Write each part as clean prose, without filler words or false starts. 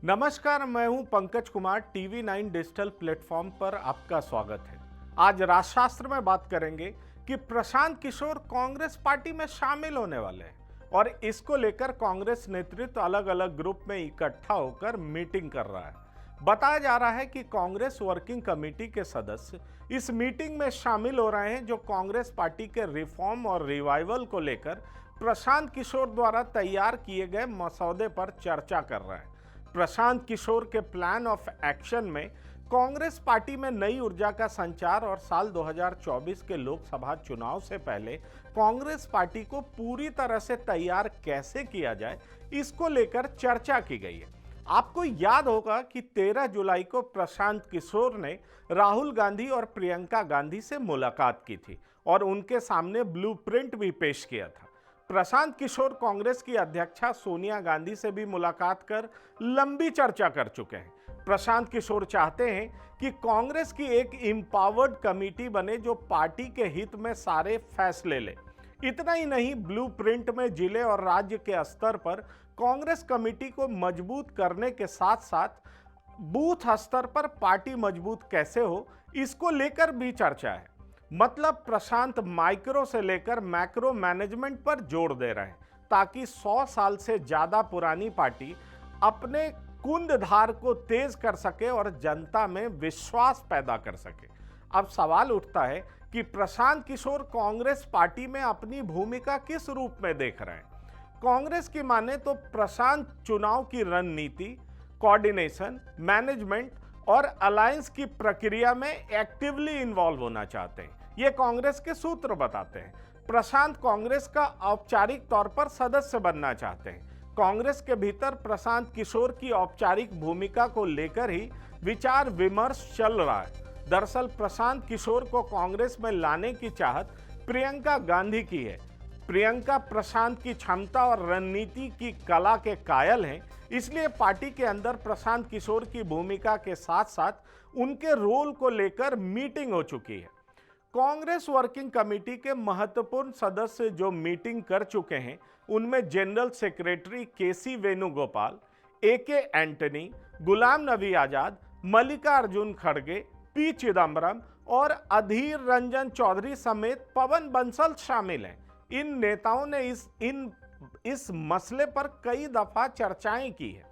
नमस्कार, मैं हूं Pankaj Kumar. TV 9 digital platform पर आपका स्वागत है। आज राजशास्त्र में बात करेंगे कि प्रशांत किशोर कांग्रेस पार्टी में शामिल होने वाले हैं और इसको लेकर कांग्रेस नेतृत्व अलग अलग ग्रुप में इकट्ठा होकर मीटिंग कर रहा है। बताया जा रहा है कि कांग्रेस वर्किंग कमेटी के सदस्य इस मीटिंग में शामिल हो रहे हैं, जो कांग्रेस पार्टी के रिफॉर्म और रिवाइवल को लेकर प्रशांत किशोर द्वारा तैयार किए गए मसौदे पर चर्चा कर रहे हैं। प्रशांत किशोर के प्लान ऑफ एक्शन में कांग्रेस पार्टी में नई ऊर्जा का संचार और साल 2024 के लोकसभा चुनाव से पहले कांग्रेस पार्टी को पूरी तरह से तैयार कैसे किया जाए, इसको लेकर चर्चा की गई है। आपको याद होगा कि 13 जुलाई को प्रशांत किशोर ने राहुल गांधी और प्रियंका गांधी से मुलाकात की थी और उनके सामने ब्लूप्रिंट भी पेश किया था। प्रशांत किशोर कांग्रेस की अध्यक्षा सोनिया गांधी से भी मुलाकात कर लंबी चर्चा कर चुके हैं। प्रशांत किशोर चाहते हैं कि कांग्रेस की एक एम्पावर्ड कमेटी बने जो पार्टी के हित में सारे फैसले ले। इतना ही नहीं, ब्लूप्रिंट में जिले और राज्य के स्तर पर कांग्रेस कमेटी को मजबूत करने के साथ साथ बूथ स्तर पर पार्टी मजबूत कैसे हो, इसको लेकर भी चर्चा है। मतलब प्रशांत माइक्रो से लेकर मैक्रो मैनेजमेंट पर जोर दे रहे हैं ताकि 100 साल से ज्यादा पुरानी पार्टी अपने कुंदधार को तेज कर सके और जनता में विश्वास पैदा कर सके। अब सवाल उठता है कि प्रशांत किशोर कांग्रेस पार्टी में अपनी भूमिका किस रूप में देख रहे हैं। कांग्रेस की माने तो प्रशांत चुनाव की रणनीति, कोऑर्डिनेशन, मैनेजमेंट और अलायंस की प्रक्रिया में एक्टिवली इन्वॉल्व होना चाहते हैं, ये कांग्रेस के सूत्र बताते हैं। प्रशांत कांग्रेस का औपचारिक तौर पर सदस्य बनना चाहते हैं। कांग्रेस के भीतर प्रशांत किशोर की औपचारिक भूमिका को लेकर ही विचार विमर्श चल रहा है। दरअसल प्रशांत किशोर को कांग्रेस में लाने की चाहत प्रियंका गांधी की है। प्रियंका प्रशांत की क्षमता और रणनीति की कला के कायल हैं, इसलिए पार्टी के अंदर प्रशांत किशोर की भूमिका के साथ साथ उनके रोल को लेकर मीटिंग हो चुकी है। कांग्रेस वर्किंग कमेटी के महत्वपूर्ण सदस्य जो मीटिंग कर चुके हैं, उनमें जनरल सेक्रेटरी केसी वेणुगोपाल, AK एंटनी, गुलाम नबी आजाद, मल्लिकार्जुन खड़गे, P चिदम्बरम और अधीर रंजन चौधरी समेत पवन बंसल शामिल हैं। इन नेताओं ने इस मसले पर कई दफा चर्चाएं की है।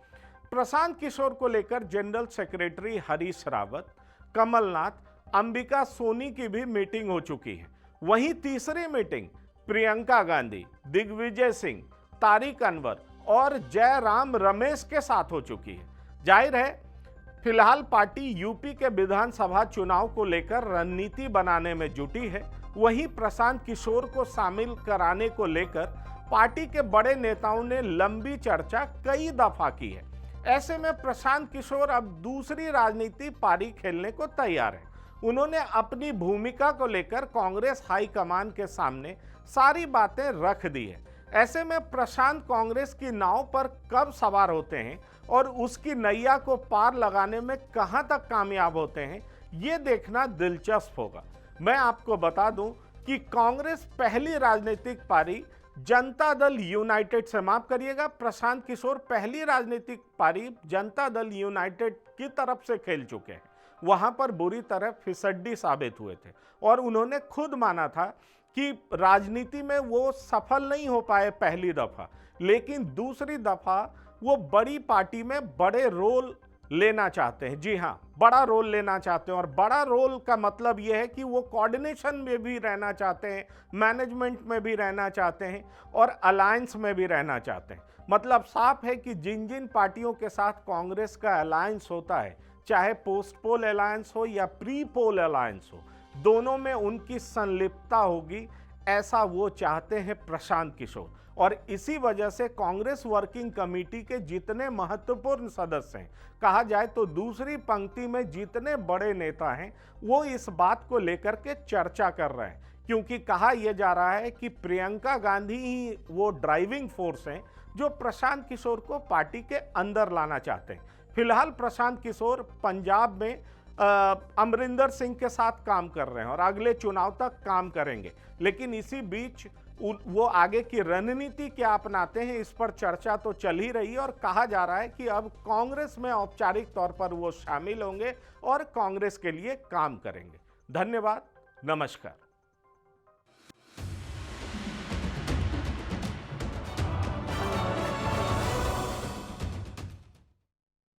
प्रशांत किशोर को लेकर जनरल सेक्रेटरी हरीश रावत, कमलनाथ, अंबिका सोनी की भी मीटिंग हो चुकी है। वहीं तीसरी मीटिंग प्रियंका गांधी, दिग्विजय सिंह, तारिक अनवर और जयराम रमेश के साथ हो चुकी है। जाहिर है, फिलहाल पार्टी यूपी के विधानसभा चुनाव को लेकर रणनीति बनाने में जुटी है। वहीं प्रशांत किशोर को शामिल कराने को लेकर पार्टी के बड़े नेताओं ने लंबी चर्चा कई दफा की है। ऐसे में प्रशांत किशोर अब दूसरी राजनीति पारी खेलने को तैयार है। उन्होंने अपनी भूमिका को लेकर कांग्रेस हाईकमान के सामने सारी बातें रख दी है। ऐसे में प्रशांत कांग्रेस की नाव पर कब सवार होते हैं और उसकी नैया को पार लगाने में कहां तक कामयाब होते हैं, ये देखना दिलचस्प होगा। मैं आपको बता दूं कि कांग्रेस पहली राजनीतिक पारी जनता दल यूनाइटेड से, माफ करिएगा, प्रशांत किशोर पहली राजनीतिक पारी जनता दल यूनाइटेड की तरफ से खेल चुके हैं। वहां पर बुरी तरह फिसड्डी साबित हुए थे और उन्होंने खुद माना था कि राजनीति में वो सफल नहीं हो पाए पहली दफा, लेकिन दूसरी दफा वो बड़ी पार्टी में बड़े रोल लेना चाहते हैं। जी हाँ, बड़ा रोल लेना चाहते हैं और बड़ा रोल का मतलब यह है कि वो कोऑर्डिनेशन में भी रहना चाहते हैं, मैनेजमेंट में भी रहना चाहते हैं और अलायंस में भी रहना चाहते हैं। मतलब साफ है कि जिन जिन पार्टियों के साथ कांग्रेस का अलायंस होता है, चाहे पोस्ट पोल अलायंस हो या प्री पोल अलायंस हो, दोनों में उनकी संलिप्तता होगी, ऐसा वो चाहते हैं प्रशांत किशोर। और इसी वजह से कांग्रेस वर्किंग कमेटी के जितने महत्वपूर्ण सदस्य हैं, कहा जाए तो दूसरी पंक्ति में जितने बड़े नेता हैं, वो इस बात को लेकर के चर्चा कर रहे हैं, क्योंकि कहा यह जा रहा है कि प्रियंका गांधी ही वो ड्राइविंग फोर्स हैं जो प्रशांत किशोर को पार्टी के अंदर लाना चाहते हैं। फिलहाल प्रशांत किशोर पंजाब में अमरिंदर सिंह के साथ काम कर रहे हैं और अगले चुनाव तक काम करेंगे। लेकिन इसी बीच वो आगे की रणनीति क्या अपनाते हैं, इस पर चर्चा तो चल ही रही है और कहा जा रहा है कि अब कांग्रेस में औपचारिक तौर पर वो शामिल होंगे और कांग्रेस के लिए काम करेंगे। धन्यवाद, नमस्कार।